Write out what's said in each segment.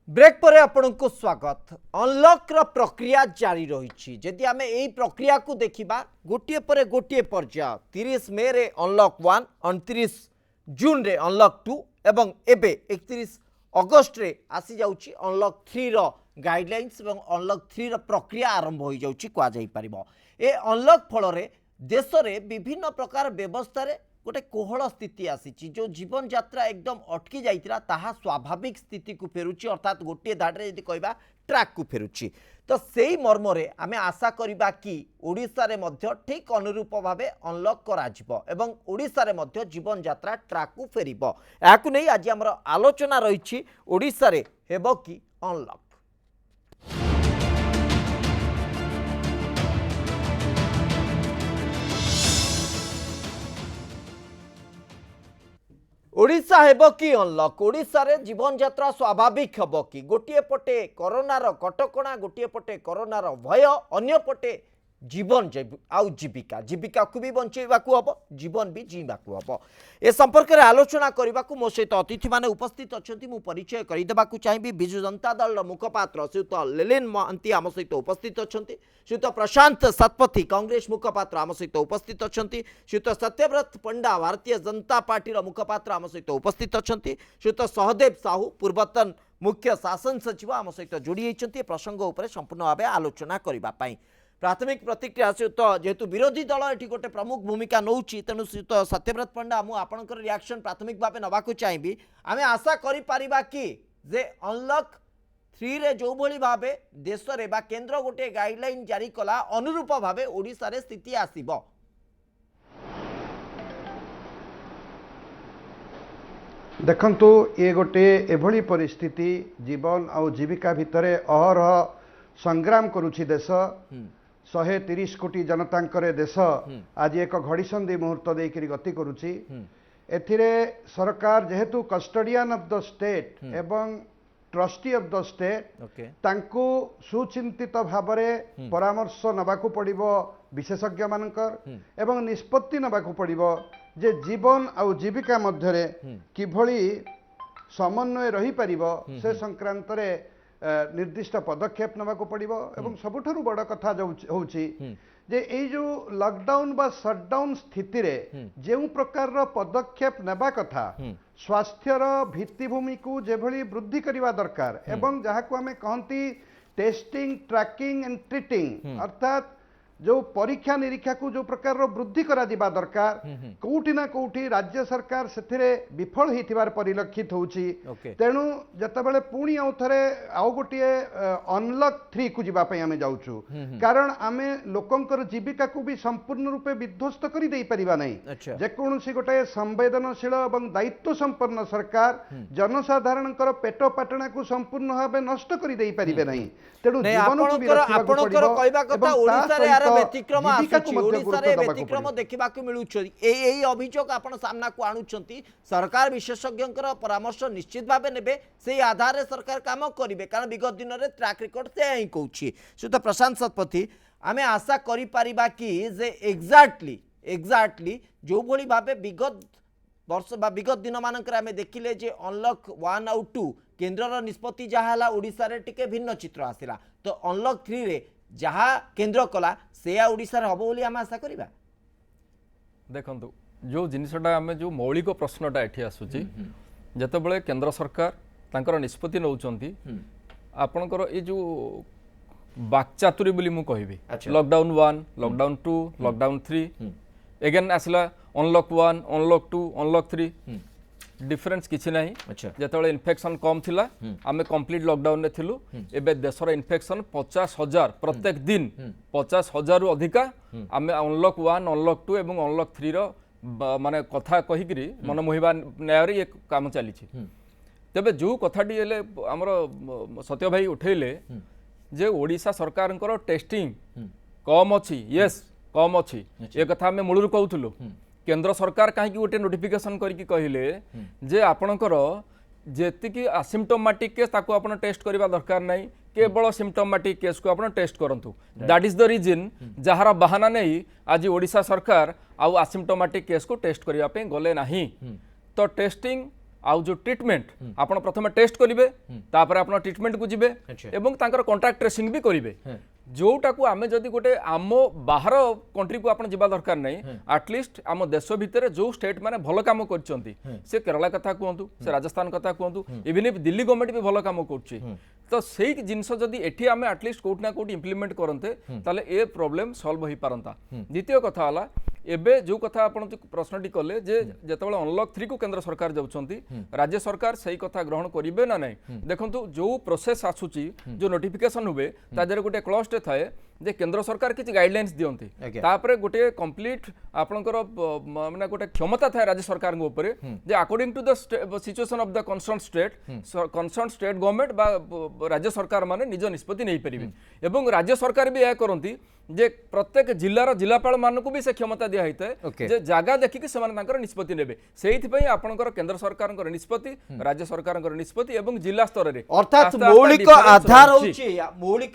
Break पर आपको स्वागत। अनलॉक प्रक्रिया जारी रही। जदि आम यही प्रक्रिया को देखा गोटे पर गोटे पर्याय 30 मे रे अनलॉक 1, 29 जून रे अनलॉक 2 एवं एबे 31 अगस्ट रे आसी जाउची अनलॉक 3 रो गाइडलाइंस एवं अनलॉक 3 रो प्रक्रिया आरंभ हो जाउची कह जाई परिबो। ए अनलॉक फल रे देश रे विभिन्न प्रकार व्यवस्था रे गोटे कोहल स्थिति आसी जो जीवन यात्रा एकदम अटकी जाइतिरा ताहा स्वाभाविक स्थिति को फेरुची अर्थात गोटे धाड़े यदि कहबा ट्रैक को फेरुची। तो सेही मर्म रे आमे आशा करिबा कि ओडिसा रे मध्य ठीक अनुरूप भावे अनलॉक करा जिवो एवं ओडिसा रे मध्य जीवन यात्रा ट्रैक को फेरिबो। याकु नै आज हमर आलोचना रहिछि ओडिसा रे हेबो कि अनलॉक। ओडिशा हेबो कि अनलॉक? ओडिशा रे जीवन यात्रा स्वाभाविक हेबो कि? गोटे पटे कोरोनार कटकणा, गोटे पटे कोरोनार भय, अन्य पटे जीवन आउ जीविका जीविका को भी बंचेबाकू हम, जीवन भी जीवाकू हम। ए संपर्क में आलोचना करने को मो सहित अतिथि माने उपस्थित अच्छा। मु परिचय करदेवाकू चाहिए बिजु जनता दल मुखपात्र श्रीयुत लेलिन महांती आम सहित उपस्थित अच्छा। श्रीयुत प्रशांत सतपथी कांग्रेस मुखपात्र आम सहित उपस्थित अच्छा। श्रीयुत सत्यव्रत पंडा भारतीय जनता पार्टी मुखपात्र आम सहित उपस्थित अच्छा। श्रीयुत सहदेव साहू पूर्वतन मुख्य शासन सचिव आम सहित जोड़ी होती प्रसंग उपर संपूर्ण भाव आलोचना करने। प्राथमिक प्रतिक्रिया सहित जेहेतु विरोधी दल ये गोटे प्रमुख भूमिका नौ तेणु श्रीयुत सत्यव्रत पंडा मु आपणकर रिएक्शन प्राथमिक भाव नवाक चाहिए। आम आशा करिपारिबा कि जे अनलॉक 3 रे जो भली भावे देश रे बा केंद्र गोटे गाइडलाइन जारी कला अनुरूप भावे ओडिसा रे स्थिति आसीबो। देखंतु ये गोटे एभली परिस्थिति जीवन और जीविका भितरे अहरह संग्राम करुछि देश। 130 कोटी जनतांकर देश आज एक घड़ीसंधि मुहूर्त देकर गति करुछि। एथिरे सरकार जेहेतु कस्टोडियन ऑफ द स्टेट एवं ट्रस्टी ऑफ द स्टेट तांको सुचिंतित भावरे परामर्श नबाकू पड़िबो विशेषज्ञ मानकर एवं निष्पत्ति नबाकू पड़िबो जे जीवन और जीविका मध्यरे किभली समन्वय रही परिबो से संक्रांत रे निर्दिष्ट पदक्षेप नबाकू पड़िबो। एवं सबुठारु बड़ कथा होउची जे एई जो लॉकडाउन बा शटडाउन स्थिति रे जेउ प्रकार रो पदक्षेप नेबा कथा स्वास्थ्यर भित्तिभूमि को जेभली वृद्धि करिवा दरकार एवं जहा को हमें कहंती टेस्टिंग ट्रैकिंग एंड ट्रीटिंग अर्थात जो परीक्षा निरीक्षा को जो प्रकार वृद्धि करा दिबा दरकार कोउठी ना कोउठी राज्य सरकार सेथिरे विफल हिथिबार परिलक्षित होउची। तेणु जतबेले पुणी आउ थरे आउ गोटिए अनलॉक 3 को जिबा पई हमें जाउछु कारण आमे लोकंकर जीविका को भी संपूर्ण रूपे विध्वस्त करि देई परिबा नै। जे कोनोसी गोटे संवेदनशील एवं दायित्व संपन्न सरकार जनसाधारणकर पेट पाटणा को संपूर्ण भाबे नष्ट करि देई परिबे नै। तेणु जीवन को भी आपणकर कहबा कथा ओडिसा रे यार व्यतिक्रम आसुची ओडिसा रे व्यतिक्रम देखिबा को मिलुछ। एई अभियोग आपण सामना को आनुचंती सरकार विशेषज्ञकर परामर्श निश्चित भाबे नेबे सेही आधार रे सरकार काम करिवे कारण विगत दिन रे ट्रैक रिकॉर्ड से ही कहूची। सुत प्रशांत सतपथी आमे आशा करि परिबा कि जे एग्जैक्टली जो भली भाबे विगत वर्ष बा विगत दिन मानकर आमे देखिले जे अनलॉक 1 और 2 केंद्र निष्पत्ति जहाँ ओडिसा रे टिके भिन्न चित्र आसिला तो अनलॉक 3 रे जहाँ केंद्र कला से ओडिसा रे हबो बोली आम आशा करिबा। देखंतु जो जिनिसटा आमे जो मौलिक प्रश्नटा एठी आसुची जतबेले केंद्र सरकार तांकर निष्पत्ति नौचंती आपणकर ए जो बाकचातुरी बोली मु कहबी लॉकडाउन 1 लॉकडाउन 2 लॉकडाउन 3 एगेन आसला अनलॉक 1 अनलॉक 2 अनलॉक 3 डिफरेंस किछि नाही। जेतबेले इन्फेक्शन कम थिला आमे कंप्लीट लॉकडाउन रे थिलु एबे देशर इन्फेक्शन 50,000 प्रत्येक दिन 50,000 रु अधिका आमे अनलॉक 1 अनलॉक 2 एवं अनलॉक 3 रो माने कथा कहिकरी मन मोहिबा न्याय रे काम चली छि। तबे जो कथाटी हेले हमर सत्य भाई उठेले जे ओडिसा सरकारनकर टेस्टिंग कम अछि यस कम अछि ए कथा हमें मूलरू कहउथुलु केंद्र सरकार कहीं गोटे नोटिफिकेशन करके कहले जे आपणकर जेतिकी असिम्प्टोमेटिक केस ताको आपण टेस्ट करबा दरकार नाही केवल सिम्प्टोमेटिक केस को आपण टेस्ट करंतु दैट इज द रीजन जहार बहाना नहीं आज ओडिशा सरकार आउ असिम्प्टोमेटिक केस को टेस्ट करबा पे गले नाही। तो टेस्टिंग आउ जो ट्रीटमेंट आपण प्रथम टेस्ट करिवे तापर आपण ट्रीटमेंट को जिवे अच्छा। एवं तांकर कांटेक्ट ट्रेसिंग भी करिवे जोटा को आमे जदि गोटे आम बाहर कंट्री को आपण जिबा दरकार नहीं एटलिस्ट आम देश भितर जो स्टेट माने भल काम करछंती से केरला कथा कहतु से राजस्थान कथा कहतु इवन इफ दिल्ली गवर्नमेंट भी भल काम करछि तो सेही जिनस जदि एठी आमे एटलिस्ट कोट ना कोट इंप्लीमेंट करनते ताले ए प्रॉब्लम सॉल्व होई पारंता द्वितीय कथा हला एबे जो कथा आपण प्रश्नटी कले जे जेतेबेले अनलॉक 3 को केंद्र सरकार जाउछंती राज्य सरकार सही कथा ग्रहण करिवे ना नहीं देखंतु जो प्रोसेस आसुची जो नोटिफिकेशन हुए ता देर गोटे क्लॉज थाए जे केंद्र सरकार किसी गाइडलाइंस दियंती तापरे गोटे कंप्लीट आपनकर माने गोटे क्षमता थाए राज्य सरकार के ऊपर जे according to the situation of the concern state government बा राज्य सरकार माने निज निष्पत्ति नहीं परिबे एवं राज्य सरकार भी या करंती जे प्रत्येक जिल्लार जिलापाल मानकु भी से क्षमता दिया होता जे जागा देखिक से निष्पत्ति नेबे सेहिथिपई आपनकर केंद्र सरकार निष्पत्ति राज्य सरकार निष्पत्ति एवं जिला स्तर रे अर्थात मौलिक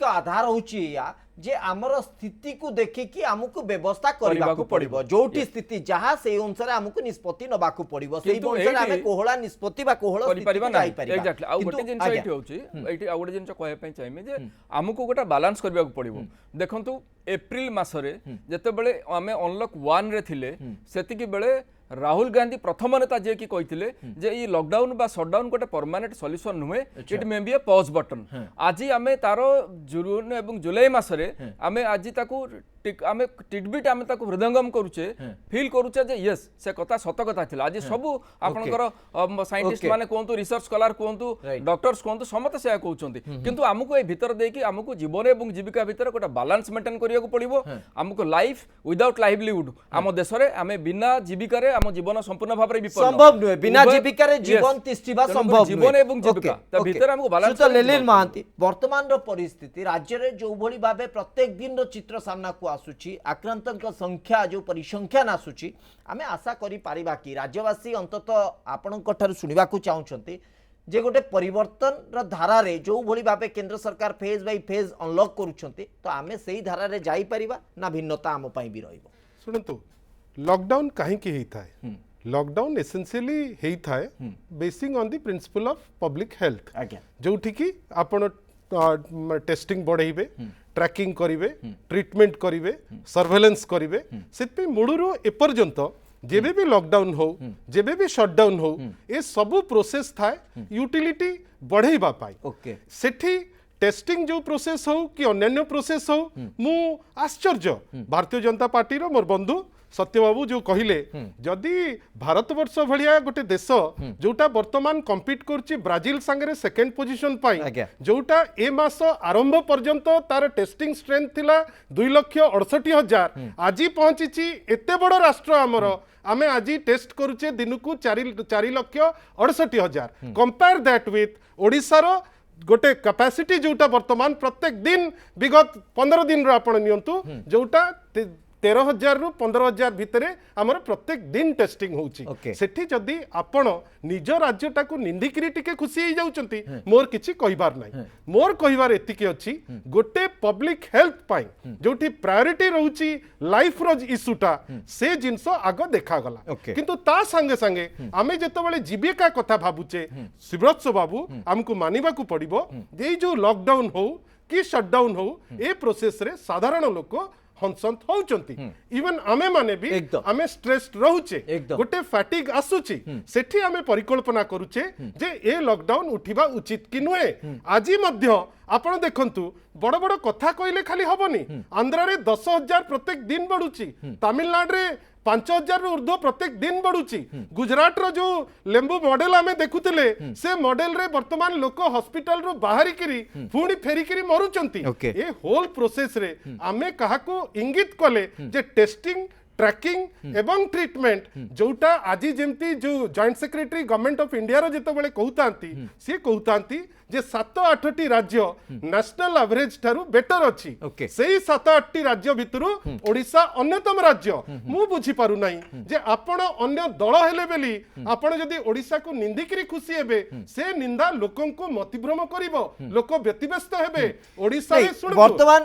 आधार होची या जे आमर स्थिति को देखिकी आमको व्यवस्था करबाकू पड़िबो जोटी स्थिति जहां से अनुसार आमको निष्पत्ति नबाकू पड़िबो सेही अनुसार आमे कोहला निष्पत्ति बा कोहला करि परिबा स्थिति ना जाई एग्जैक्टली आ गोटे जिंस एठी होची एठी आ गोटे जिंस कहय पई चाहिमे जे आमको गोटा बैलेंस करबाकू पड़िबो देखंतु एप्रिल मासरे जते बेले आमे अनलॉक 1 रे थिले सेति की बेले राहुल गांधी प्रथम नेता जे की कहिथिले जे ई लॉकडाउन बा शटडाउन गोटे परमानेंट सॉल्यूशन नुहे it may be a pause button आज आमे तारो जून एवं जुलाई मासरे आमे आज ताकू आमे टिटबिट आमे ताकू हृदयंगम करूचे फील करूचे जे यस से कथा सत कथा थिला आज सब आपनकर साइंटिस्ट माने कोंतु रिसर्च स्कॉलर कोंतु डॉक्टर्स कोंतु समत से कहउचंती किंतु हमको ए भीतर देकी हमको जीवन एवं जीविका भीतर गोटा बैलेंस मेंटेन करिया को पड़िबो हमको लाइफ विदाउट लाइवलीहुड आम देश रे आमे बिना जीविका रे आम जीवन संपूर्ण भाव रे विपन्न संभव नुहे बिना जीविका रे जीवन तिष्ठिबा संभव जीवन एवं जीविका त भीतर हमको बैलेंस तो लेलिन महांती वर्तमान रो परिस्थिति राज्य रे जो भली भाबे प्रत्येक दिन रो चित्र सामना को आसुची आक्रांतक संख्या जो परिसंख्यान आसुची आमे आशा करि पारिबा कि राज्यवासी अंततः आपनक ठारू सुनिबा को चाहुचंती जे गोटे परिवर्तन रो धारा रे जो भली भाबे केंद्र सरकार फेज बाय फेज अनलॉक करूचंती तो आमे सेही धारा रे जाई परिबा ना भिन्नता आम पई भी रहिबो शुणु लॉकडाउन कहीं होता है लॉकडाउन एसेंशियली होता है basin on the principle of public health जो कि आपण टेस्टिंग बढ़ेबे ट्रैकिंग करिवे ट्रीटमेंट करिवे सर्वेलेंस करिवे सेति मूळरू एपर्यंत जेबे भी लॉकडाउन हो जेबे भी शटडाउन हो ए सब प्रोसेस थाए यूटिलिटी बढ़ेबा पाई सेठी टेस्टिंग जो प्रोसेस हो कि अन्य प्रोसेस हो मु आश्चर्य भारतीय जनता पार्टी रो मोर बंधु सत्यबाबू जो कहले जदि भारतवर्ष भलिया गोटे देश जोटा वर्तमान कंपीट करछि ब्राजिल संगे सेकेंड पोजीशन पाई जोटा ए मास आरंभ पर्यंत तार टेस्टिंग स्ट्रेंथ थिला 2,68,000 आज पहुंची एते बड़ राष्ट्र आमर आमे आज टेस्ट करूचे दिन को 4,68,000 कंपेयर दैट विथ ओडिशार गोटे कैपेसिटी जोटा वर्तमान प्रत्येक दिन विगत 15 दिन रो आपण नियंतु जोटा 13,000 रु 15,000 भितर आमर प्रत्येक दिन टेस्टिंग होउची सेठी जदी आपण निज राज्यटा को निंदिकरी टिके खुशी हो जाउचंती मोर किछि कहिबार नै मोर कहिबार एतिके अछि गोटे पब्लिक हेल्थ पाई जोठी प्रायोरिटी रहउची लाइफ रो इशूटा से जिंस आगो देखा गला किंतु ता संगे संगे आमे जेतबेले जीविका कथा भाबुचे शिवरत बाबू हमको मानिबा को पड़िबो जे जो लॉकडाउन हो कि शटडाउन हो ए प्रोसेस रे साधारण लोक हंसंत होउचंती इवन आमे माने भी आमे स्ट्रेस्ड रहउचे गोटे फैटिग आसुची सेठी आमे परिकल्पना करूचे जे ए लॉकडाउन उठिबा उचित कि नुहे आजी मध्य आपण देखंतु बड़ बड़ कथा कहले खाली हबनी आंध्र रे 10,000 प्रत्येक दिन बढ़ुची तमिलनाडु रे 5,000 रु ऊर्ध्व प्रत्येक दिन बढ़ुची गुजरात रो जो लेंबू मॉडल आमे देखुतिले से मॉडल रे वर्तमान लोक हॉस्पिटल रो बाहरी करी पुणी फेरी करी मरुचंती ए होल प्रोसेस रे आमे काहाको इंगित कले जे टेस्टिंग ट्रैकिंग एवं ट्रीटमेंट जोटा आज जेमती जो joint secretary government of India रो जेतबेले कहउतांती से कहउतांती जे 7-8 राज्य नेशनल एवरेज ठारू बेटर अछि सेही 7-8 राज्य भितरु ओडिसा अन्यतम राज्य मु बुझी पारु नाही जे आपण अन्य दल हेले बेली आपण जदी ओडिसा को निंदिकरी खुशी हेबे से निंदा लोकन को मतिभ्रम करिवो लोक व्यतिव्यस्त हेबे ओडिसा रे सुन वर्तमान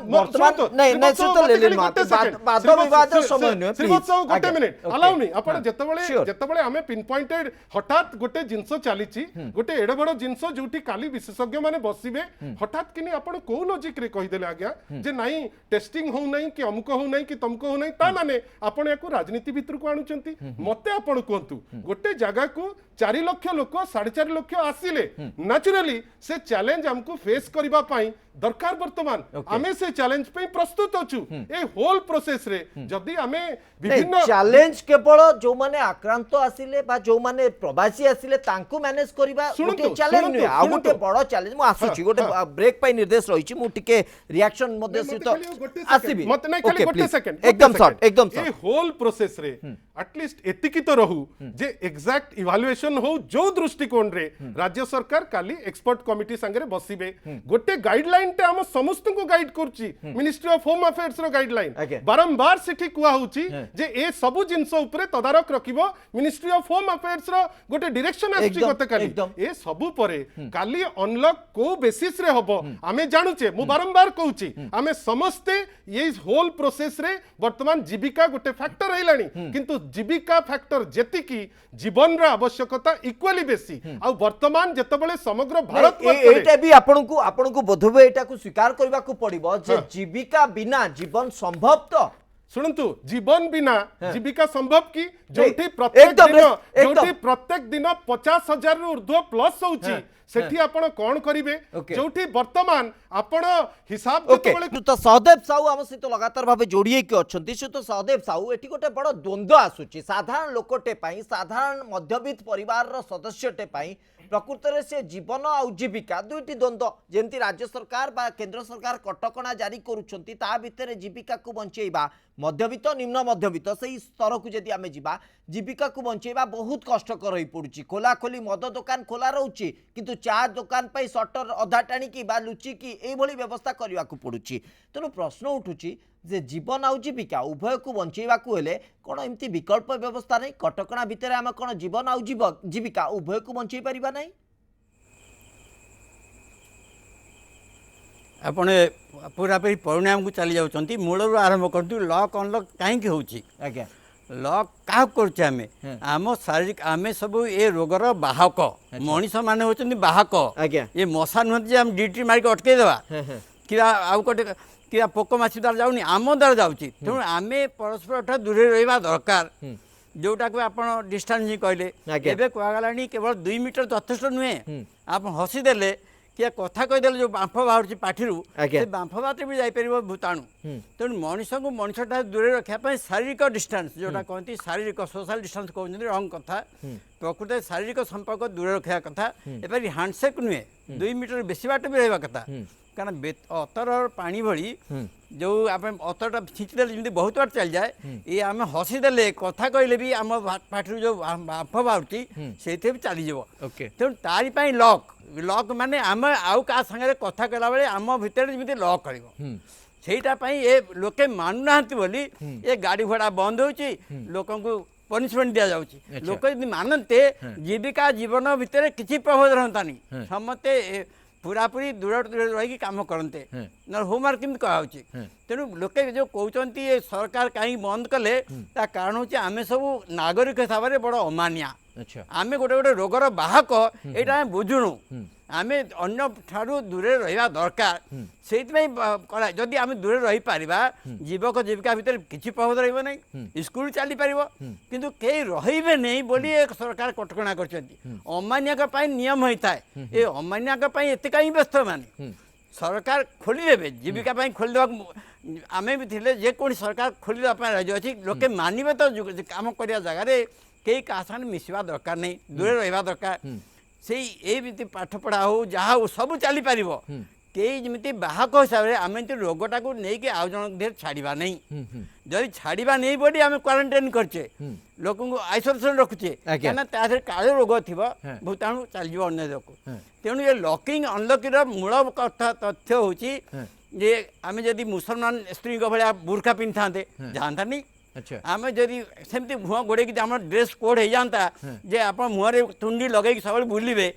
नहीं सुत लेलिन बात विवाद समय श्रीमत साहू गोटे आज्ञा, मिनिट okay, अलाउ मी आपण हाँ, जेतबळे sure. जेतबळे आमे पिन पॉइंटेड हठात गोटे जिंस चलीची गोटे एडे बड़ जिंस जोठी काली विशेषज्ञ माने बसिबे हठात किनी आपण को लॉजिक रे कहि देले आज्ञा जे नाही टेस्टिंग हो नाही कि अमुक हो नाही कि तमको हो नाही ता माने आपण याकू राजनीति भितर को आणुचंती मते आपण कहंतु गोटे जगह को 4 लाख लोक 4.5 लाख आसिले नेचुरली से चैलेंज हमको फेस करबा पाई दरकार वर्तमान आमे से चैलेंज पे प्रस्तुत अछु ए होल प्रोसेस रे जदी आमे विभिन्न चैलेंज केवल जो माने आक्रांत आसिले बा जो माने प्रवासी आसिले तांको मैनेज करबा शुणुतु, गोटे चैलेंज शुणुतु, नुहे आ गोटे शुणुतु। बड़ चैलेंज मु आसुची गोटे ब्रेक पाई निर्देश रहिची मु टिके रिएक्शन मध्ये सहित आसीबी मत नहीं खाली Okay, गोटे please. सेकंड एकदम शॉर्ट एकदम ए शॉर्ट होल प्रोसेस रे एटलीस्ट एतिकी तो रहू जे एग्जैक्ट इवैल्यूएशन हो जो दृष्टिकोण रे राज्य सरकार काली एक्सपर्ट कमिटी संगे बसिबे गोटे गाइडलाइन टे हम समस्त को गाइड करची मिनिस्ट्री ऑफ होम अफेयर्स रो गाइडलाइन Okay. बारंबार सिठी कुआ होची जे ए सबु जिंस ऊपर तदारक रखिबो मिनिस्ट्री ऑफ होम अफेयर्स रो गोटे डायरेक्शन आछि एकदम, गत काली एकदम। ए सबु परे काली अनलॉक को बेसिस रे हबो आमे जानुचे मु बारंबार कहूची आमे समस्ते ये होल प्रोसेस रे वर्तमान जीविका गोटे फैक्टर हैलानी किंतु जीविका फैक्टर जेतिकी जीवन रा आवश्यकता इक्वली बेसी आ वर्तमान जेतबेले समग्र भारत एटा भी आपन को बोधबे एटा को स्वीकार करबा को पड़िबो जे जीविका बिना जीवन संभव तो शुणु जीवन बिना जीविका संभव की जोठी प्रत्येक एकदम, दिन एकदम। जोठी प्रत्येक दिन 50,000 रु ऊर्ध्व प्लस होची सेठी आपण कोन करिवे Okay. जोठी वर्तमान आपण हिसाब ओके जेतबेले तो सहदेव साहू आम सहित लगातार भाव जोड़ी के अच्छा तो सहदेव साहू एटी गोटे बड़ द्वंद्व आसूची साधारण लोकटे पाई साधारण मध्यवित्त परिवार रो सदस्यटे पाई प्रकृत में से जीवन आउ जीविका दुईटी द्वंद्व जमती राज्य सरकार बा केंद्र सरकार कटकणा जारी करुछंती ता भितर जीविका को बंचेबा मध्यवित्त निम्न मध्यवित्त से स्तर को जदि आमे जीवा जीविका को बंचेबा बहुत कष्टकर हो पड़ुची खोला खोली मद दुकान खोला रोची किंतु चा दुकान पाई सटर अधा टाणिकी बा लुचिकी एभली व्यवस्था करने को पड़ुची तेणु प्रश्न उठुची जे जीवन आउ जीविका उभय को बंचेबा को हेले कौन एमती विकल्प व्यवस्था नहीं कटकणा भितर आम कौन जीवन आउ जीविका उभय को बंचई परिबा नहीं आपण पूरापूरी परिणाम को चली जाऊँच मूलर आरंभ करूँ लॉक अनलॉक कहीं होची आज्ञा लॉक क्या करुचे आम शारीरिक आम सब ये रोगर बाहक मनीष मैंने होती बाहक आज्ञा ये मशा नुहति आम डिटी मारिक अटकईदेवा कि आउ गोटे कि पोक माछी द्वारा जाऊनी आम द्वारा जाऊँगी तेणु आम परस्पर दूरे रहा दरकार जोटा को आप डिस्टेंस कहले आज्ञा। एबे कहगला केवल 2 मीटर यथेष्ट नुहे आप हसीदेले कि कथा कहीदेले जो बांफ बाहर पाठिरू आज्ञा। से बांफ बाटे भी जापर भूताणु तेणु मनीष को मनीषटा दूरे रखापी शारीरिक डिस्टेंस जोटा कहती शारीरिक सोशल डिस्टेंस कहते रंग कथा प्रकृत शारीरिक संपर्क दूरे रखा कथा एपरी हैंडसेक नुहे 2 मीटर बेसी बाट भी रहा कथा कारण अतर पानी भली जो आप अतरटा खींचदेले जमी बहुत बार चल जाए ये आम हसीदेले कथा कहले भी आम पाठिरू जो बांफ बाहर से भी चलीज ओके तेणु तारी लॉक लॉक माने आम आउ क्या सागर कथा कहला बेले आम भितर जमी लॉक कर ये लोके मानुना बोली ये गाड़ी घोड़ा बंद हो लोक पनिशमेंट दि जाऊँगी लोक यदि मानते जीविका जीवन भितर किसी प्रभाव रहतानी समस्ते पूरापूरी दूर दूर रही कम करते न होमवर्क केमती कहुच्छी तेणु लोके जो कहते ये सरकार कहीं बंद कले ता कारण हूँ आम सब नागरिक हिसाब से बड़ अमानिया अच्छा आम गोटे गोटे रोगर बाहक यहाँ बुझुणु आम अन्न ठारू दूरे रहा दरकार से जदि आम दूरे रही पारिबा जीवक जीविका भितर किसी प्रभाव रही नहीं स्कूल चली पार किंतु कई रही नहीं बोली सरकार कटकणा कर अमान्यक नियम होता है ये अमान्यक एत कहीं व्यस्त माने सरकार खोलीदेवे जीविका खोलीदेवा आम भी थे जेको सरकार खोलीदेवा राजी अच्छी लोके मानवे तो कम कर जगार कई क्या साथ मिसवा दरकार नहीं दूरे रहा दरकार से ये पाठ पढ़ा हो जहाँ हो सब चली पार कई जमी बाहक हिसाब से आम रोगटा को लेकिन आउ जन देर छाड़ा नहीं जदि छाड़ा नहीं बोली आम क्वारंटाइन करचे लोक आइसोलेसन रखुचे कहीं काले रोग थी भूताणु चलज अन्य लोक तेणु ये लॉकिंग अनलॉकिंग मूल कथा तथ्य हूँ जे आम जदि मुसलमान स्त्री भाया बुर्खा पिंधा जानता नहीं अच्छा आम जदि सेमती मुह गोड़े आम ड्रेस कोड हो जाता जे आप मुहर तुंडी लगे सब बुलवे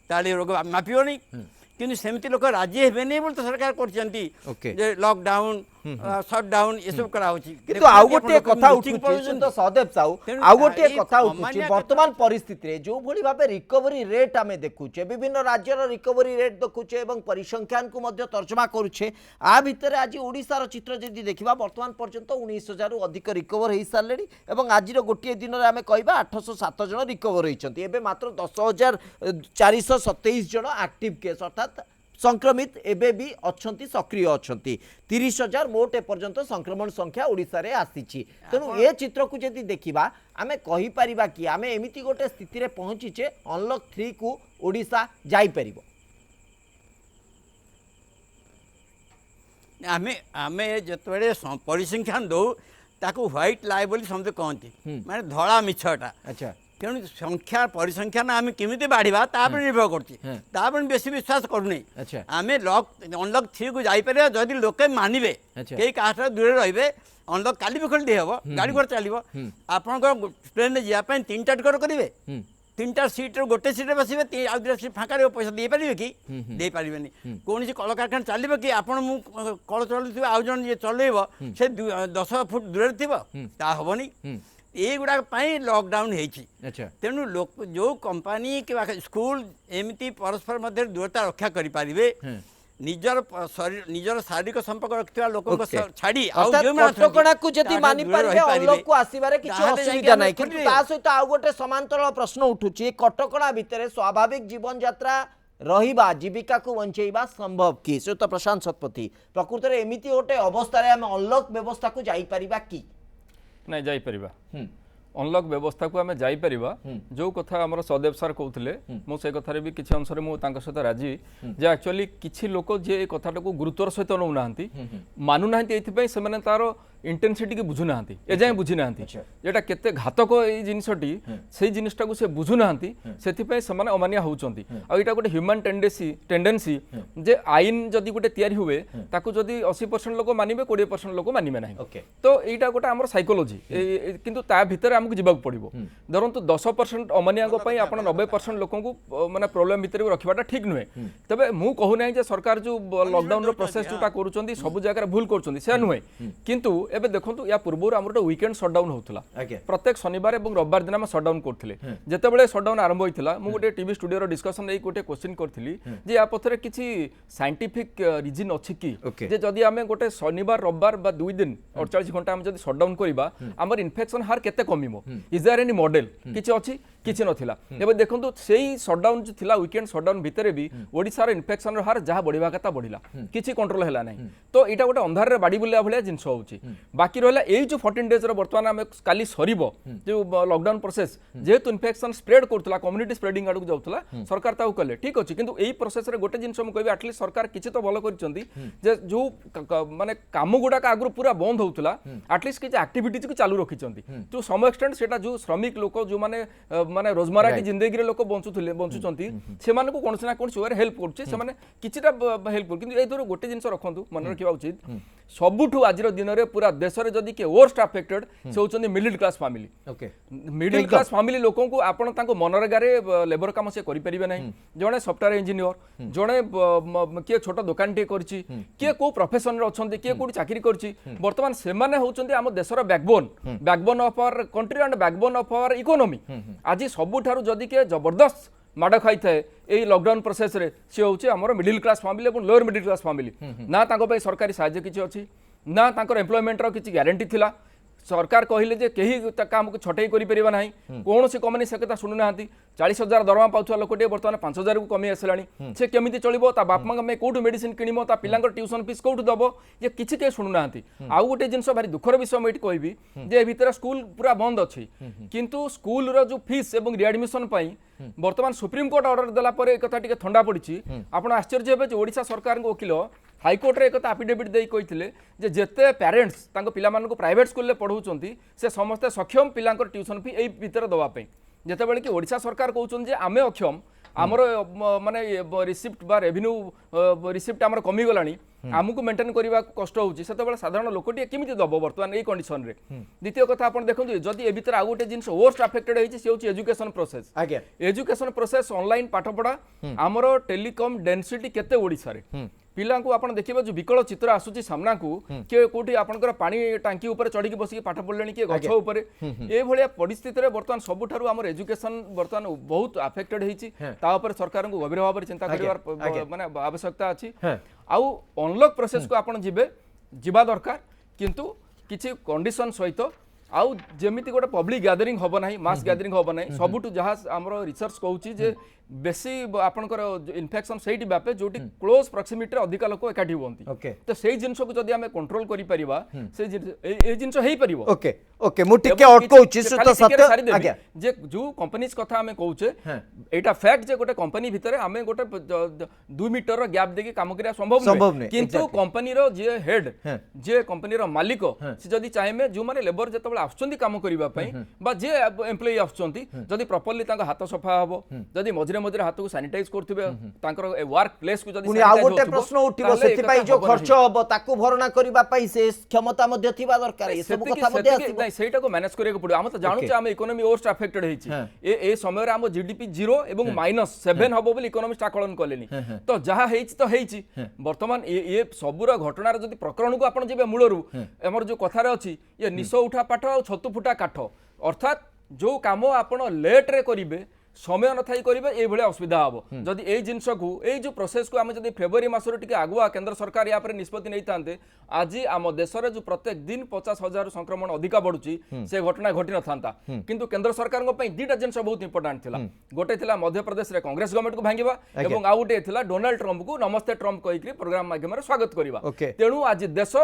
ताले रोग मापिब नहीं किंतु सेमती लोक राजी हे नहीं बोली तो सरकार कर लॉकडाउन ସଟଡାଉନ୍ ଏସବୁ କରାହଉଛି କିନ୍ତୁ ଆଉ ଗୋଟିଏ କଥା ଉଠୁଛି ତ ସହଦେବ ସାହୁ ତେଣୁ ଆଉ ଗୋଟିଏ ଏଇ କଥା ଉଠୁଛି ଅମାନିଆ ବର୍ତ୍ତମାନ ପରିସ୍ଥିତିରେ ଯୋଉ ଭଳି ଭାବେ ରିକଭରି ରେଟ୍ ଆମେ ଦେଖୁଛେ ବିଭିନ୍ନ ରାଜ୍ୟର ରିକଭରି ରେଟ୍ ଦେଖୁଛେ ଏବଂ ପରିସଂଖ୍ୟାନକୁ ମଧ୍ୟ ତର୍ଜମା କରୁଛେ ଆ ଭିତରେ ଆଜି ଓଡ଼ିଶାର ଚିତ୍ର ଯଦି ଦେଖିବା ବର୍ତ୍ତମାନ ପର୍ଯ୍ୟନ୍ତ 19,000 ରୁ ଅଧିକ ରିକଭର ହେଇସାରିଲେଣି ଏବଂ ଆଜିର ଗୋଟିଏ ଦିନରେ ଆମେ କହିବା 807 ଜଣ ରିକଭର ହେଇଛନ୍ତି ଏବେ ମାତ୍ର 10,427 ଜଣ ଆକ୍ଟିଭ କେସ୍ ଅର୍ଥାତ୍ संक्रमित एबे भी अच्छंती सक्रिय अच्छंती 30,000 मोट एपर्यंत संक्रमण संख्या ओडिसा रे आसीची तेणु ए चित्र को जदि देखिबा आमे कहि परिबा कि आमे एमिति गोटे स्थिति रे पहुंचीचे अनलॉक 3 को ओडिसा जाई परिबो आमे आमे जतबेले परिसंख्यान दो ताकू व्हाइट लाई बोली समझे कहती माने धड़ा मिछटा अच्छा तेणु संख्या परिसंख्यान आम केमी बढ़ा तापर निर्भर कर बेसी विश्वास करूनी अच्छा आम अनलक 3 को जापर जदि लोके मानवे अच्छा। कई क्या दूर रे अनलक काली भी खोल दे हम गाड़ी घर चलो आप ट्रेन में जावाई 3टा टिकट करेंगे 3टा सीट गोटे सीट बसवे आउ 2 सीट फाँका पैसा दे पारे कि दे पारे कौन कल कारखाना चलो कि आप कल चलु आउ जन ये चलेब से 10 फुट दूर थी हेनी युवा लॉकडाउन अच्छा तेणु लोक जो कंपनी कि स्कूल एमती परस्पर मध्य दूरता रक्षा करें निजर शरीर निजर शारीरिक संपर्क रखा लोक छाड़ी कटकणा को जदि मानि पारिबे अनलॉक को आसीबारे किछि असुविधा नै किंतु ता सहित आ गोटे समांतराल प्रश्न उठुछि कटकणा भितरे स्वाभाविक जीवन यात्रा रहिबा जीविका को बंचेबा संभव कि श्रीयुत प्रशांत शतपथी प्रकृत रे एमिति गोटे अवस्था रे हम अनलॉक व्यवस्था को जाई परिबा कि नहीं जाई परिबा अनलॉक व्यवस्था को आम जापर जो कथा आम सदेव सार कहते मुझे कथार भी किसी अंश में सहित राजी जे एक्चुअली किसी लोक जे कथाटा को गुरुत्वर सहित नौना मानुना से तार इंटेंसिटी की बुझुना एजाए बुझीना जेटा केते घातक ये जिनसटी से जिनटा को से बुझुना से अमानिया होती आईटा गोटे ह्यूमन टेंडेंसी जे आईन जदि गोटे तैयारी हुए ताकू जदि 80% लोक मानिबे 20% लोक मानिबे ना तो यहाँ गोटे आम साइकोलोजी किंतु ता भितर आमको जीवाक पड़ो धरतु 10% अमानिया आप 90% लोक माने प्रोब्लेम भितर रखा ठीक नुहे तेज मु कहूना सरकार जो लॉकडाउन प्रोसेस जोटा कर सब जगह भूल कर नुहे किंतु एबे देखंतु या पूर्व आम गोटे वीकेंड सटडाउन होता प्रत्येक शनिवार और रविवार दिन आम सटडाउन करते जितेबाला सटडाउन आरंभ होता मुझे गोटे टीवी स्टूडियो डिस्कसन नहीं गोटे क्वेश्चन करी या पथरे किसी साइंटिफिक रिजन अच्छी कि जदि आम गोटे शनिवार रविवार 2 दिन 48 घंटा आम जदि सटडाउन करवा आमर इन्फेक्शन हार केते कमिमो इज देयर एनी मॉडल किछि अछि किछि नथिला एबे देखंतु सेही सटडाउन जो थिला वीकेंड सटडाउन भितरे भी ओडिसा रो इन्फेक्शन हार जहाँ बढ़िबा कथा बढ़िला किछि कंट्रोल हैला नहीं तो एटा गोटे अंधार रे बाड़ी बुलिया भलिया जिंस होउछि बाकी रहला एई जो 14 डेज रो वर्तमान आम काली सरीबो जो लॉकडाउन प्रोसेस जेहेतु infection spread Kartala community spreading आडू जाउतला सरकार ताऊ कले ठीक अछि किंतु एई प्रोसेस रे गोटे जिंस हम कहबे एटलीस्ट सरकार किछि तो भलो करचंदी जे जो माने काम गुडा का आगु पूरा बंद होउतला एटलीस्ट किछि एक्टिविटीज को चालू रखिचंदी तो सम एक्सटेंट सेटा जो श्रमिक लोक जो माने माने रोजमर्रा की जिंदगी रे लोक बंचुचंती से माने को कोनसे ना कोनसे वे हेल्प करछि से माने किछिटा हेल्प कर किंतु ए दर गोटे जिंस रखंतु मन रखिबा उचित सबुठु आजिर दिन रे पूरा देश रे जदि के वर्स्ट अफेक्टेड से होचंदी middle class family okay middle class family लोकों को आपण तांको मनरेगा रे लेबर काम से करि परिबे नै जणे सॉफ्टवेयर इंजीनियर जणे के छोट दुकान टे करछि के को प्रोफेशन रे अछंती के कोडी चाकरी करछि वर्तमान से माने होचंदी हम देश रो backbone of our country and backbone of our economy आज सबुठारु जदि के जबरदस्त माड़ खाई थाए ये लॉकडाउन प्रोसेस रे सी होची हमर मिडिल क्लास फैमिली और लोअर मिडिल क्लास फैमिली ना तांको पे सरकारी सहायता किछि अछि ना तांकर एम्प्लॉयमेंट रो किछि गारंटी थिला सरकार कहले जे केही काम को छटई करि परिबा नाही कोन से कंपनी से कथा सुनु नांती 40,000 दरमा पाउछा लोकटे वर्तमान 5,000 को कमी आसलानी से केमिति चलिबो ता बाप मां में कोठु मेडिसिन किनिमो ता पिलांकर ट्यूशन फीस कोठु दबो जे किछि के सुनु नांती आउ गोटे जिंस भारी दुखर विषय मैं कहबी जे भीतर स्कूल पूरा बंद अछि किंतु स्कूल रो जो फीस एवं रिएडमिशन पई वर्तमान सुप्रीम कोर्ट ऑर्डर देला परे एक कथा टिके ठंडा पड़िछि आपण आश्चर्य हेबे जे ओडिशा सरकार को वकील हाईकोर्ट रे एक एफिडेविट दे कही जे जेते पेरेंट्स तांको पिला मानको प्राइवेट स्कूल पढ़ाउछंती से समस्त सक्षम पिलांकर ट्यूशन फी एई भीतर दवा पे जेतेबेले कि ओडिशा सरकार कहउछन जे आमे अक्षम आमर माने रिसिप्ट बा रेवेन्यू रिसिप्ट आमर कमी गलानी आमको मेंटेन करबा कष्ट होउची सेतेबेले साधारण लोकटी केमिति दबो वर्तमान एई कंडीशन रे द्वितीय कथा आपण देखंतु जदि ए भीतर आ गोटे जिंस वर्स्ट अफेक्टेड होइची से होची education process education process online पाठ पढ़ा आमर टेलीकॉम डेंसिटी केते ओडिसा रे पिला को आपण देखिबा जो विकल चित्र आसुची सामना को के कोठी आपनकर पानी टांकी ऊपर चढ़ी बसिक पाठ पढ़ले कि गछ ऊपर ए भलिया परिस्थिति रे वर्तमान सबुठारु हमर एजुकेशन वर्तमान बहुत अफेक्टेड हेची ता ऊपर सरकार को गभीर भाव चिंता करिवार माने आवश्यकता अछि आउ अनलॉक प्रोसेस को आपण जिबा दरकार किंतु किछि कंडीशन सहित आउ जेमिति गोटे पब्लिक गैदरिंग होबो नाही मास गैदरिंग होबो नाही सबुठु जहा हमरो रिसर्च कहूची जे बेसी आपनकर इन्फेक्शन सेठी व्यापे जोटी क्लोज प्रॉक्सिमिटी रे अधिक लोक एकाठी होंती तो सेही जिंस को जदी हमें कंट्रोल करि परिबा से ए जिंस हेई परिबो ओके ओके मु टिके अटकौची सुत सत्य आज्ञा जे जो कंपनीज कथा हमें कहूचे एटा फैक्ट जे गोटे कंपनी भितरे हमें गोटे 2 मीटर रो गैप देके काम करिया संभव नहीं किंतु कंपनी रो जे हेड जे कंपनी रो मालिक से जदी चाहेमे जो माने लेबर जतबे आछुंती काम करिबा पई बा जे एम्प्लॉई आछुंती जदी प्रॉपर्ली तांका हाथ सफा हबो जदी मझरे मझरे हाथ को सैनिटाइज करथिबे तांकर वर्क प्लेस को जदी आ गोटे प्रश्न उठिबो सेति पई जो खर्च हबो ताकू भरणा करिबा पई से क्षमता मध्ये थिबा दरकार ए सब कथा मध्ये आसीबो नहीं सेटा को मैनेज करे को पड़ो हम तो जानु छ हम इकोनॉमी ओस्ट अफेक्टेड हेछि ए समय रे हम जीडीपी 0 एवं -7 हबो बोली इकोनॉमिस्ट आकलन कलेनी तो जहा हेछि तो हेछि वर्तमान ए सबुर घटना रे जदी प्रकरण को आपण जेबे मूलरू हमर जो कथा रे अछि ये निसो उठा पाठ और छतु फुटा काठ अर्थात जो काम आपण लेट रे करिवे समय न थाई करिवे ए भले असुविधा हबो जदी ए जिंस को ए जो प्रोसेस को हम जदी फेब्रुआरी मास रे टिके आगुआ केंद्र सरकार या पर निष्पत्ति नै थांते आज आम देश रे जो प्रत्येक दिन 50,000 संक्रमण अधिका बढ़ुची से घटना घटी न थांता किंतु केंद्र सरकार को पई दीटा जिंस बहुत इंपोर्टेंट थिला गोटे थिला मध्य प्रदेश रे कांग्रेस गवर्नमेंट को भांगिबा एवं आ गोटे थिला डोनाल्ड ट्रम्प को नमस्ते ट्रम्प कहिकरी प्रोग्राम माध्यम रे स्वागत करिबा तेनु आज देश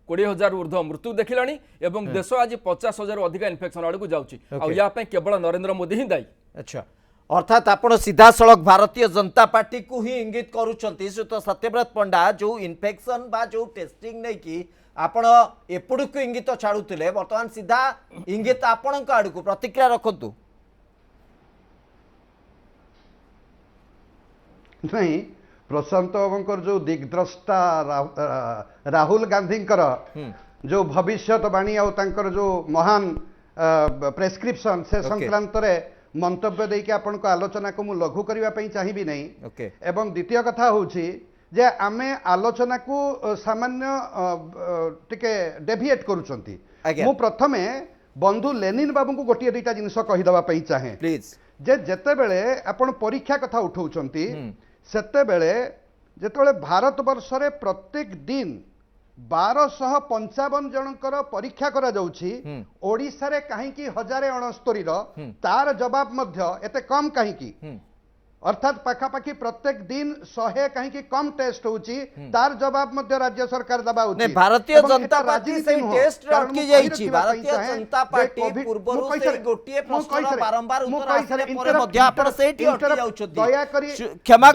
20,000 ऊर्ध्व मृत्यु देखिलानी एवं देश आज 50,000 अधिक इन्फेक्शन आड़ को जाउची आ या पई केवल नरेंद्र मोदी ही दायी अच्छा अर्थात आपण सीधा सड़क भारतीय जनता पार्टी को ही इंगित करूछंती सुत सत्यव्रत पंडा जो इन्फेक्शन बा जो टेस्टिंग नै कि आपण एपड़ को इंगित छाड़ुतिले वर्तमान सीधा इंगित आपण आड़ को प्रतिक्रिया रखंतु नहीं प्रशांत बाबूंकर जो दिग्द्रष्टा राहुल गांधींकर जो भविष्यवाणी आउ तांकर जो महान प्रेस्क्रिप्शन से संक्रांत रे मंतव्य देके आपण को आलोचना को मु लघु करबा पई चाहिबी नहीं एवं द्वितीय कथा होची जे आमे आलोचना को सामान्य टिके डेविएट करूचंती मु प्रथमे बंधु लेनिन बाबू को गोटिए दुईटा जिनिस कहि दबा पई चाहे प्लीज जे जेते बेले आपण परीक्षा कथा उठाउचंती सेते बेले जेतेबेले भारत वर्ष रे प्रत्येक दिन 1255 जनकर परीक्षा करा जाउछि ओडिसा रे काहे की 1069 तार जवाब मध्य एते कम काहे की अर्थात पाखापाखि प्रत्येक दिन 100 कहीं की कम टेस्ट होची तार जवाब मध्य राज्य सरकार दबा होची नहीं भारतीय जनता पार्टी से टेस्ट रखी जाईची भारतीय जनता पार्टी पूर्वरु से गोटिए प्रश्न बारंबार उत्तर आसले परे मध्य आपण सेठी अटकी जाउछथि दया करी क्षमा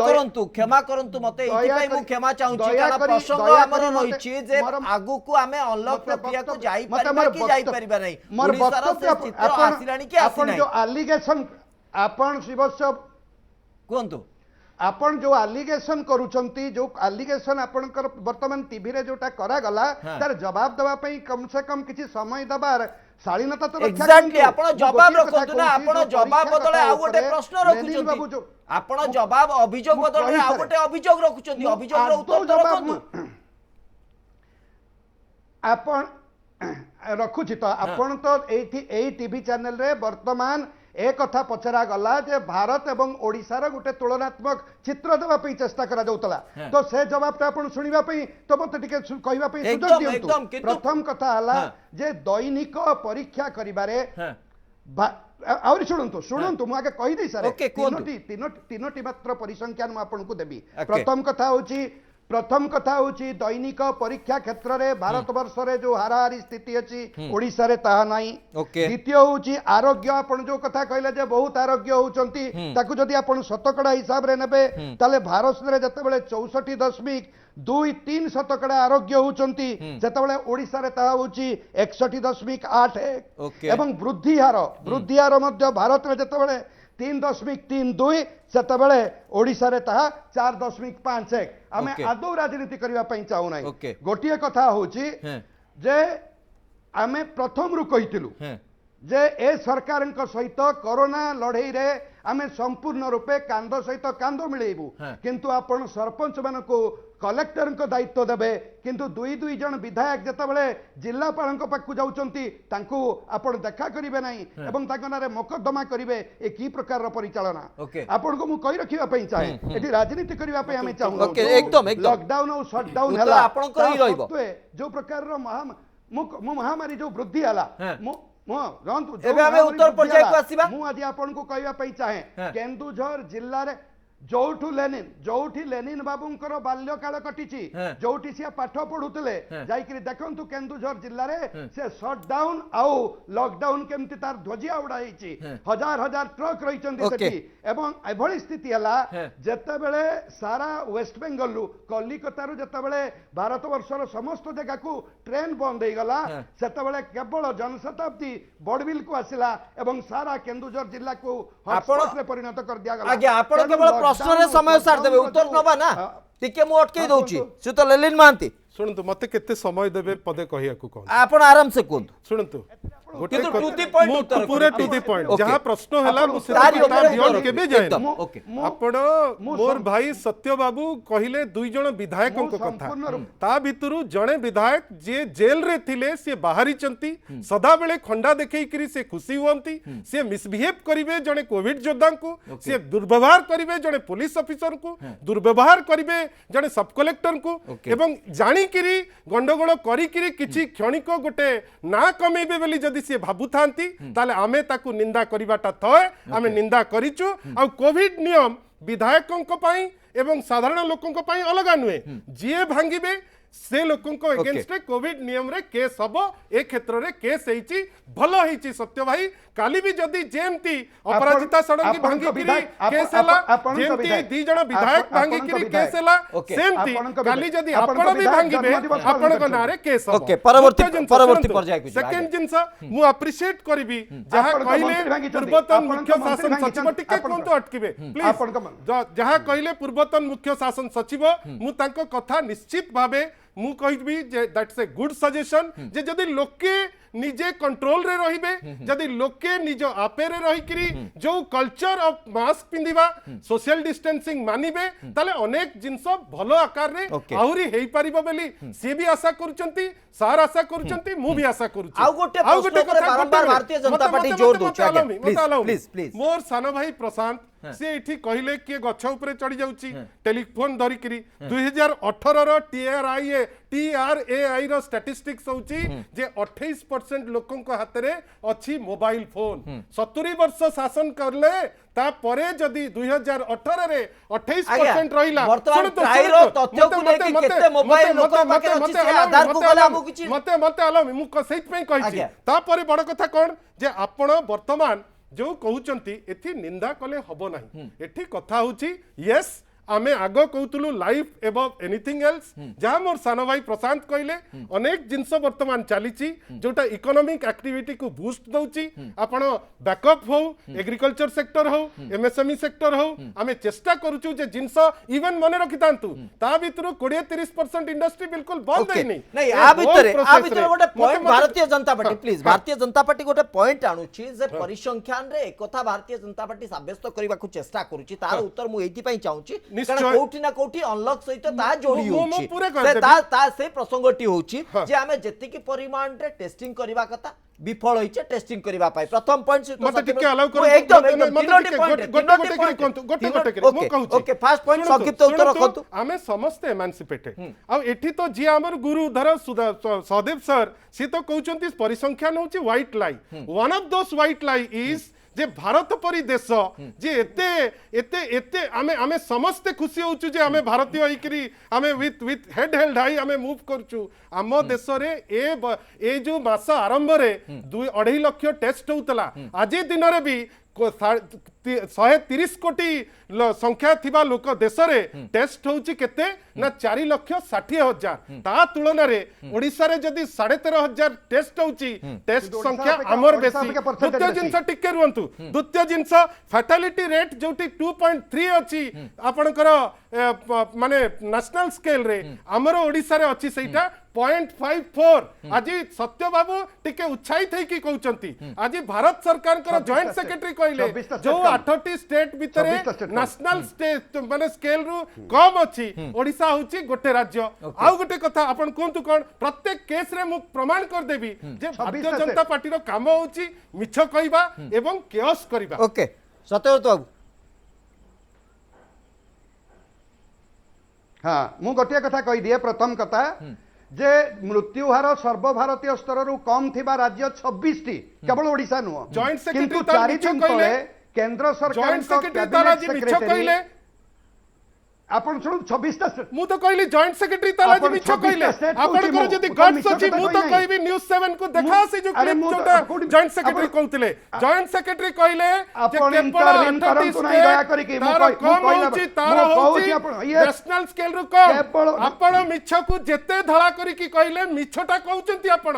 करंतु मते एति पई मु क्षमा चाहूची कारण प्रसंग हमर रहिछि जे आगु को हमें अनलॉक प्रक्रिया को जाई परिबा कि जाई परिबा नै ओडिसा रा से चित्र आसिलानी कि आसी नै आपण जो एलिगेशन आपण शिवस्व कोंतु आपण जो एलिगेशन करूचंती जो एलिगेशन आपनकर वर्तमान टीवी रे जोटा करा गला तार जवाब दबा पई कम से कम किछि समय दबार शालीनता तो रक्षा एग्जैक्टली आपण जवाब रखंतु ना आपण जवाब बदले आ गोटे प्रश्न रखुचंती आपण जवाब अभियोग बदले आ गोटे अभियोग रखुचंती अभियोग रो उत्तर रखंतु आपण रखुछि तो आपण तो एई टीवी चैनल रे वर्तमान एक कथा पचरा गला जे भारत एवं ओडिसा गोटे तुलनात्मक चित्र देवा पे चेष्टा करा जाउतला तो से जवाब आपण सुनिबा पे तो मते टिके कहबा पे सुजोग दियंतु प्रथम कथा हला जे दैनिक परीक्षा करिबारे और शुणंतु मु आगे कहि दै सारे तीनोटी मात्र परिसंख्यान मु आपन को देबी प्रथम कथा होची दैनिक परीक्षा क्षेत्र रे भारत वर्ष रे जो हाराहारी स्थिति अछि ओडिसा रे ताहा नाही द्वितीय होची आरोग्य आपण जो कथा कहले जे बहुत आरोग्य होचंती ताकु जदी आपण शतकड़ा हिसाब रे नेबे ताले भारत रे जतेबेले 64.23 शतकड़ा आरोग्य होचंती जतेबेले ओडिसा रे ताहा होची 61.81 एवं वृद्धि हार मध्य भारत रे जतेबेले 3.32 सेतबेले ओडिसा रे ताहा 4.51 आमे आदौ राजनीति करिवा पई चाहू नै गोटिए कथा होची जे आमे प्रथम रु कहितिलु जे ए सरकारक सहित कोरोना लड़ाई रे आमे संपूर्ण रूपे कांद सहित कांद मिलेबू किंतु आपण सरपंच मानको कलेक्टर को दायित्व देबे किंतु दुई दुई जन विधायक जेतेबेले जिलापाल पाखु जाउचंती तांकु आपण देखा करिवे नाही एवं तांको नारे मोकदमा करिवे ए की प्रकार परिचालना Okay. आपण को मु कहि रखिबा पई चाहे एठी राजनीति करिबा पई हमें चाहू Okay, एकदम, एकदम। लॉकडाउन और शटडाउन उत्तर हला आपणकर ही रहिबो। जो प्रकार रो महामारी जो वृद्धि हला हाँ। रंतु एबे हमें उत्तर पर्याय को आसीबा। मु आज आपण को कहबा पई चाहे हाँ। केन्दुझर जिल्ला रे जोठी लेनिन बाबूंकर बाल्यकाल कटिची हाँ। जोठी से पाठ पढ़ुले हाँ। जाइकरी देखंतु केन्दुझर जिल्ला रे से शटडाउन आउ लॉकडाउन केमती तार ध्वजिया उड़ाई हाँ। हजार हजार ट्रक रहिचंती Okay. सेठी एवं एभली स्थिति हला हाँ। जेतेबेले सारा वेस्ट बेंगल रु कलिकता रु जेतेबेले भारत वर्षर समस्त जगह को ट्रेन बंद हो गला हाँ। सेतेबेले केवल जनशताब्दी बड़बिल को आसिला एवं सारा केन्दुझर जिल्ला को आपण- हॉटस्पॉट रे परिणत कर दिया गला आज्ञा आपण तेणु केवल प्रश्न रे लॉकडाउन समय सार देबे लॉकडाउन उत्तर जो- नबा ना टिके मु अटके हाँ, दउची कुहतु। से तो लेलिन महांती शुणु मत के समय देवे पदे कहिया को कौन आपण आराम से कोन शुणु गोटे किंतु to the point उत्तर पूरे करो, to the please. Point Okay. जहाँ प्रश्न हला मु तारी ता ऊपर बियॉन्ड उत्तर केबे एकदम, जाए ओके आपण मोर भाई सत्य बाबू कहिले दुई जण विधायकों मु कथा संपूर्ण रूप- ता भितरु जणे विधायक जे जेल रे थिले से बाहरी चंती सदा बेले खंडा देखई करी से खुशी हुंती से मिसबिहेव करिवे जणे कोविड योद्धा को से दुर्व्यवहार करिवे जणे पुलिस ऑफिसर को दुर्व्यवहार करिवे जणे सब कलेक्टर को एवं जानी किरी गंडगोल करी किरी किछि क्षणिक गोटे ना कमेबे बोली जदी से भाबु थांती ताले आमे ताकू निंदा करिवाटा थय आमे निंदा करिचु आ कोविड नियम विधायकों पाई एवं साधारण लोकों पाई अलगा नुहे जिए भांगिबे से लोकों को अगेंस्ट कोविड नियम रे केस हबो ए क्षेत्र रे केस हेची भलो हेची सत्य भाई काली भी जदी जेमती अपराजिता सड़की भांगी किरी केस हला जेमती दी जण विधायक भांगी किरी केस हला Okay. सेमती काली जदी आपण भी भांगीबे आपण को नारे केस हबो Okay, परवर्ती पर्याय को जिबा, सेकंड जिंस मु अप्रिशिएट करबी जहा आपणको कहिले मंत्री भांगिचंती, पूर्वतन आपणको मुख्य मंत्री शासन सचिव भांगिचंती, टिके आपणको- कोन तो अटकिबे प्लीज आपणको जहा कहिले पूर्वतन मुख्य शासन सचिव मु तांको कथा निश्चित भाबे मु कहबी जे दैट्स ए गुड सजेशन जे जदी लोके निजे कंट्रोल रे रहिबे जदी लोके निज आपे रे रही करी जो कल्चर ऑफ मास्क पिंदिबा सोशल डिस्टेंसिंग मानिबे ताले अनेक जिंस भलो आकार रे Okay. आहुरी हेई परिबो बेली से भी आशा करूचंती सार आशा करूचंती मु भी आशा करूची आउ गोटे प्रश्न ଉପରେ ବାରମ୍ବାର ଭାରତୀୟ जनता ପାର୍ଟି ଜୋର ଦଉଛୁ, ଆଜ୍ଞା। Please, please. मोर सान भाई प्रशांत से एठी कहिले कि गछ उपरे चढ़ी जाउची टेलीफोन धरिकरी 2018 रो TRAI रो स्टैटिस्टिक्स होची जे 28% लोकों को हाथ रे अछि मोबाइल फोन 70 वर्ष शासन करले ता परे जदी 2018 रे 28% रहिला वर्तमान ट्राइरो तथ्य को लेके केते मोबाइल लोक पाके अछि से आधार को गला मु किछि मते अलाउ मु सहित पई कहिछि आज्ञा। ता परे बड़ कथा कोन जे आपण वर्तमान जो कहउचंती एथि निंदा कले हबो नाही एथि कथा होची यस आमे आगो कहतुलु लाइफ एबव एनीथिंग एल्स जहाँ मोर सान भाई प्रशांत कहले अनेक जिनस वर्तमान चलीची जोटा इकोनॉमिक एक्टिविटी को बूस्ट दउची आपण बैकअप हो एग्रीकल्चर सेक्टर हो एमएसएमई सेक्टर हो आमे चेष्टा करूचु जे जिनस इवन मने रखितांतु ता भितरु 20-30% इंडस्ट्री बिल्कुल बंद Okay. है नहीं नहीं आ भितरे गोटे point Bharatiya Janata party please Bharatiya Janata party गोटे पॉइंट आणुची जे परिसंख्यान रे एकथा भारतीय जनता पार्टी साब्यस्त करबा को चेष्टा करूची तार उत्तर मु एथि पई चाहूची निश्चय। कारण कोठी ना कोठी अनलॉक सहित ता जोड़ी मु होची पूरे कर से देबी। ता से प्रसंगटी होची जे हमें जेतिकी परिमाण रे टेस्टिंग करबा कथा विफल होइचे टेस्टिंग करबा पाई प्रथम पॉइंट से मते टिके अलाउ कर एकदम तीनोटी पॉइंट गोटे कहूची ओके फर्स्ट पॉइंट संक्षिप्त उत्तर रखंतु आमे समस्त एमांसिपेटेड आ एठी तो जी हमर गुरु धर सहदेव सर सी तो कहउचंती परिसंख्यान होची white lie one of those white lie is जे भारत परी देश जे एते एते एते आमे आमे समस्त खुशी होचु जे आमे भारतीय होइकरी आमे विथ हेड हेल्ड हाई आमे मूव करचु आम देश रे ए जो मास आरंभ रे 2.5 लाख टेस्ट होतला आज दिन रे भी 130 कोटी संख्या थिबा लोक देश रे टेस्ट होची केते ना 4,60,000 ता तुलना रे ओडिसा रे जदी 13,500 टेस्ट होची टेस्ट संख्या आमर बेसी द्वितीय जिंस टिके रुंतु द्वितीय जिंस फैटालिटी रेट जोटी 2.3 अछि आपनकर माने नेशनल स्केल रे आमर ओडिसा रे अछि सेटा 0.54 आज सत्य बाबू टिके उत्साहित होइकी कहउचंती आज भारत सरकार कर जॉइंट सेक्रेटरी कहले 24 टा जो state 8टी स्टेट भितरे 24 टा state नेशनल स्टेट माने स्केल रु कम अछि ओडिसा होची गोटे राज्य आउ गोटे कथा अपन कोंतु कोन प्रत्येक केस रे मु प्रमाण कर देबी जे 26 भारतीय टा जनता पार्टी रो काम होची मिछ कहबा एवं केओस करबा ओके सत्यव्रत बाबू हाँ मु गोटे कथा कही दिए प्रथम कथा जे मृत्यु हार सर्वभारतीय स्तर रु कम थिबा राज्य 26 टी केवल ओडिशा नुह जॉइंट सेक्रेटरी किंतु तार 4 मिछ दिन कहले तले केंद्र सरकार जॉइंट सेक्रेटरी ताराजी मिछ कहले आपण सुन 26 टा मु तो कहली जॉइंट सेक्रेटरी तालाजी आपण मिछ 26 कहले state आपण कहूची को मु, जदी मु गट्स मिछ अछि कथा मु कहि तो नाही। कहबी न्यूज़ 7 को देखा से जो अरे क्लिप मु तो- जोटा कोडी- जॉइंट सेक्रेटरी आपण- कहउतले जॉइंट सेक्रेटरी कहले आपण इंटरव्यू करंतु नाही दया करिकि मु तार कहि- मु कम कहिला- होची तार मु होची कहूची आपण- ये- नेशनल स्केल रु कम केवल- आपण मिछ को जेते धळा करिकि कहले मिछटा कहउचंती आपण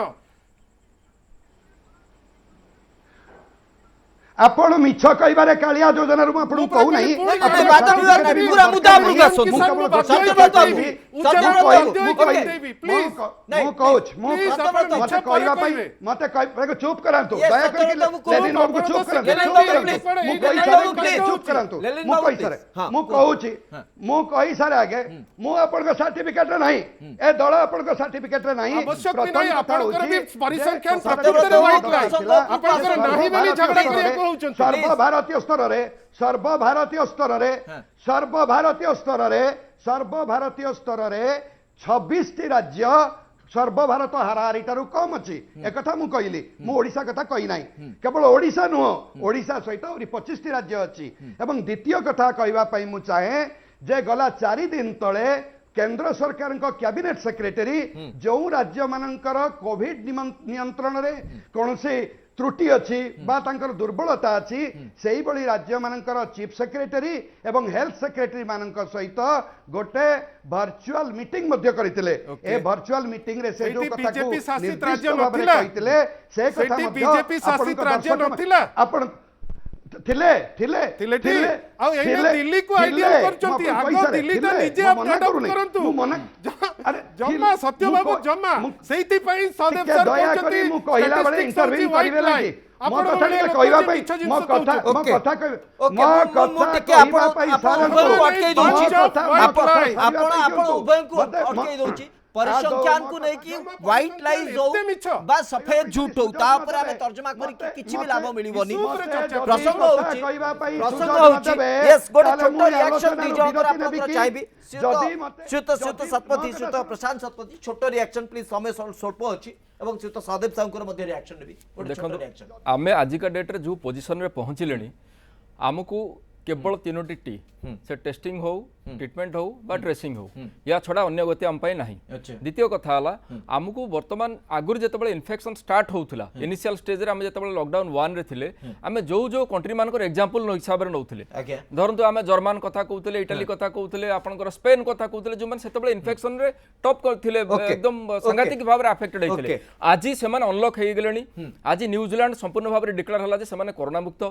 आपण मिछ कहिबारे कालिया योजना रु आपण कहू नाही ଆପଣ ବାଦ ବିବାଦ ନାହିଁ, ପୁରା ମୁଦ୍ଦା ଉପରକୁ ଆସନ୍ତୁ। ସତ୍ୟବ୍ରତ ବାବୁ, ସତ୍ୟବ୍ରତ ବାବୁ, ମୁଁ କହୁଛି ମୁଁ ମତେ କହିବା ପାଇଁ ମତେ ଚୁପ୍ କରନ୍ତୁ Yes, ଦୟା କରିକି ସତ୍ୟବ୍ରତ ବାବୁ, ଲେନିନ ବାବୁକୁ ଚୁପ୍ କରନ୍ତୁ ଲେନିନ ଚୁପ୍ ବାବୁ, କରନ୍ତୁ please, ମୁଁ ଲେନିନ କହି ବାବୁ, ସାରେ please, ଚୁପ୍ କରନ୍ତୁ ଲେନିନ ମୁଁ ବାବୁ, କହି please, ସାରେ ହଁ, ମୁଁ କହୁଛି ମୁଁ କହି ସାରେ ଆଗେ ମୁଁ ଆପଣଙ୍କ ସାର୍ଟିଫିକେଟ ରେ ନାହିଁ ଏ ଦଳ ଆପଣଙ୍କ ସାର୍ଟିଫିକେଟ ରେ ନାହିଁ ଆବଶ୍ୟକ ପ୍ରଥମ ନାହିଁ, କଥା ଆପଣଙ୍କର ହଉଛି ବି ପରିସଂଖ୍ୟାନ ଯେ ପ୍ରକୃତରେ white ସର୍ବଭାରତୀୟ line। ଥିଲା, ଆପଣଙ୍କର ନାହିଁ ବୋଲି ଝଗଡ଼ା କରିବାକୁ କହୁଛନ୍ତି। ସର୍ବଭାରତୀୟ ସ୍ତରରେ ସର୍ବଭାରତୀୟ ସ୍ତରରେ ସର୍ବଭାରତୀୟ ସ୍ତରରେ ସର୍ବଭାରତୀୟ ସ୍ତରରେ 26ଟି ରାଜ୍ୟ ସର୍ବଭାରତ ହାରାହାରି ଠାରୁ କମ ଅଛି ଏକଥା ମୁଁ କହିଲି ମୁଁ ଓଡିଶା କଥା କହି ନାହିଁ କେବଳ ଓଡିଶା ନୁହଁ ଓଡିଶା ସହିତ ଆହୁରି 25ଟି ରାଜ୍ୟ ଅଛି ଏବଂ ଦ୍ୱିତୀୟ କଥା କହିବା ପାଇଁ ମୁଁ ଚାହେଁ ଯେ ଗଲା 4 ଦିନ ତଳେ केंद्र सरकार कैबिनेट सेक्रेटरी जो राज्य मानकर कोविड नियंत्रण रे कौन से त्रुटि अच्छी दुर्बलता अच्छी से ही बड़ी राज्य मानकर चीफ सेक्रेटरी एवं हेल्थ सेक्रेटरी मानक सहित गोटे वर्चुअल मीटिंग मध्य करथिले ए वर्चुअल मीटिंग रे से जो कथा को बीजेपी शासित निर्दिष्ट राज्य भाबरे नथिला कहितले से कथा सेठी मध्य बीजेपी शासित राज्य नथिला आपण थिले थिले थिले थिले आ एने दिल्ली को आइडिया करचंती आगो दिल्ली तो निजे आप अडॉप्ट करंतु मु मना अरे जम्मा सत्य बाबू जम्मा सेहिति पई सदेव सर दया करी मु कहिला बेले इंटरव्यू करिवे लागि मो कथा टिके कहबा पई मो कथा ମୁଁ ଟିକେ ଆପଣ ଉଭୟଙ୍କୁ ଅଟକେଇ ଦଉଛି परिसंख्यान को नहीं कि व्हाइट लाइज हो बा सफेद झूठ हो तापर हमें तर्जमा करी कि किछि भी लाभ मिलिबोनी प्रसंग होछि यस गोटे छोटो रिएक्शन दीजो अगर आपन चाहबी श्रुत सतपथी श्रुत प्रशांत सतपथी छोटो रिएक्शन प्लीज समय स्वल्प अछि एवं श्रुत सदेव साहू मध्य रिएक्शन नेबी गोटे छोटो रिएक्शन आमे आज का डेट रे जो पोजीशन रे पहुंचिलेनी हमकू केवल 3टी टी से टेस्टिंग हो ट्रीटमेंट हो बा ट्रेसिंग हो या छड़ा अन्य गति आम पाई नाही द्वितीय कथा हला हमकू वर्तमान आगुर जेतेबेले इन्फेक्शन स्टार्ट होउथला इनिशियल स्टेज रे हम जेतेबेले लॉकडाउन 1 रे थिले आमे जो कंट्री मानकर एग्जांपल नो हिसाब रे नउथिले धरंतु आमे जर्मन कथा कहउथिले इटाली कथा कहउथिले आपनकर स्पेन कथा कहउथिले जो माने सेतेबेले इन्फेक्शन रे टॉप करथिले एकदम सांघातिक भाव रे अफेक्टेड हेथिले आज से माने अनलॉक हे गेलेनी आज न्यूजीलैंड संपूर्ण भाव रे डिक्लेयर हला जे माने कोरोना मुक्त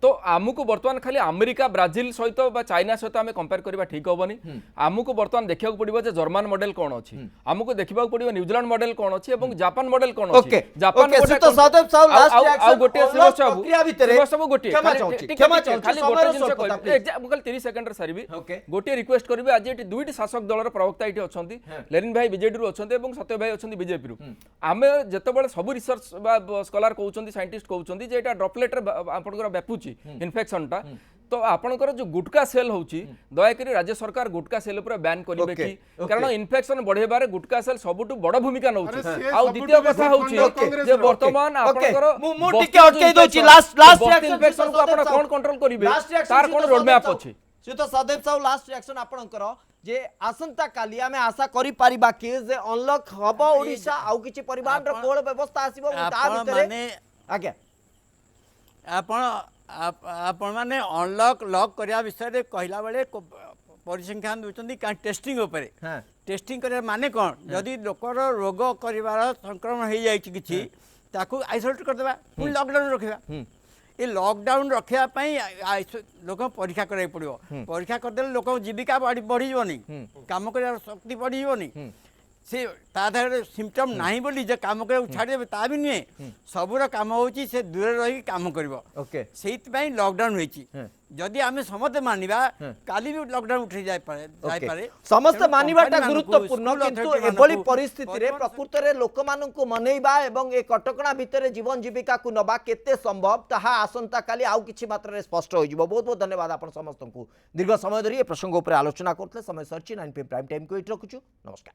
तो हमकू वर्तमान खाली अमेरिका ब्राजिल सहित बा चाइना सहित आमे कंपेयर करबा ठीक होबनी हमकू वर्तमान देखिया पड़िबो जे जर्मन मॉडल कोन अछि हमकू देखिबा पड़िबो न्यूजीलैंड मॉडल कोन अछि एवं जापान मॉडल कोन अछि जापान तो सदेव साहू लास्ट आ गोटे प्रक्रिया भितरे सब गोटे क्षमा चाहूँ खाली गोटे जिंस कहबे एग्जाम 30 सेकंड रे सारिबी गोटे रिक्वेस्ट करबे आज एटी दुईटी शासक दलर प्रवक्ता एटी अछंती लेनिन भाई बीजेडी रु अछंती एवं सत्य भाई अछंती बीजेपी रु आमे जेतेबेले सब रिसर्च बा स्कॉलर कहउछंती साइंटिस्ट कहउछंती जे एटा ड्रॉपलेट रे आपनकर व्यापुची इन्फेक्शन टा तो आपनकर जो गुटका सेल होची दया करी राज्य सरकार गुटका सेल ऊपर बैन करिवे की कारण इन्फेक्शन बढ़ेबारे गुटका सेल सबटु बड़ भूमिका नउची आ द्वितीय कथा होची जे वर्तमान आपनकर मु टिके अटकै दोची लास्ट इन्फेक्शन को आपण कोन कंट्रोल करिवे तार कोन रोड मैप अछि श्रीत सदेव साहू लास्ट रिएक्शन आपनकर जे आसंता काली आमे आशा करि पारिबा कि जे अनलॉक हबो ओडिसा आउ किछि परिवहन रो कोड व्यवस्था आसीबो ता भितरे आज्ञा आपण माने अनलॉक लॉक करिया विषय रे कहला बेले परिसंख्यान दूचंदी का टेस्टिंग ऊपर टेस्टिंग करे माने कोन जदी लोकर रोग करिवार संक्रमण हे जाय किछि ताकू आइसोलेट कर देबा पुनी लॉकडाउन रखिबा ए लॉकडाउन रखिया पई लोक परीक्षा करे पड़ियो परीक्षा कर देले लोक जीविका बढ़ी जोनी काम करिया शक्ति बढ़ी जोनी से ता देहरे सिम्पटम नाही बोली जे काम करे छाड़ी देबे ता भी नुहे सबुर काम होची से दूर रही काम करबो ओके सेइत पई लॉकडाउन होईची हाँ। जदि आमे समते मानिबा काली भी लॉकडाउन उठे जाय ओके। पारे समस्त तेणु मानिबाटा कंपनी गुरुत्वपूर्ण मानकु, स्कूल किंतु अथॉरिटी एभली मानकु, परिस्थिति रे परिवहन प्रकृत रे लोक मानकु मनैबा एवं ए कटकणा भितरे जीवन जीविका को नबा केते संभव ताहा आसंता काली आउ किछि मात्रा रे स्पष्ट होई जिवो। बहुत बहुत धन्यवाद आपण समस्त को दीर्घ समय धरि ए प्रसंग ऊपर आलोचना करथले। समय सरची 9 PM प्राइम टाइम को इट रखुछु। नमस्कार।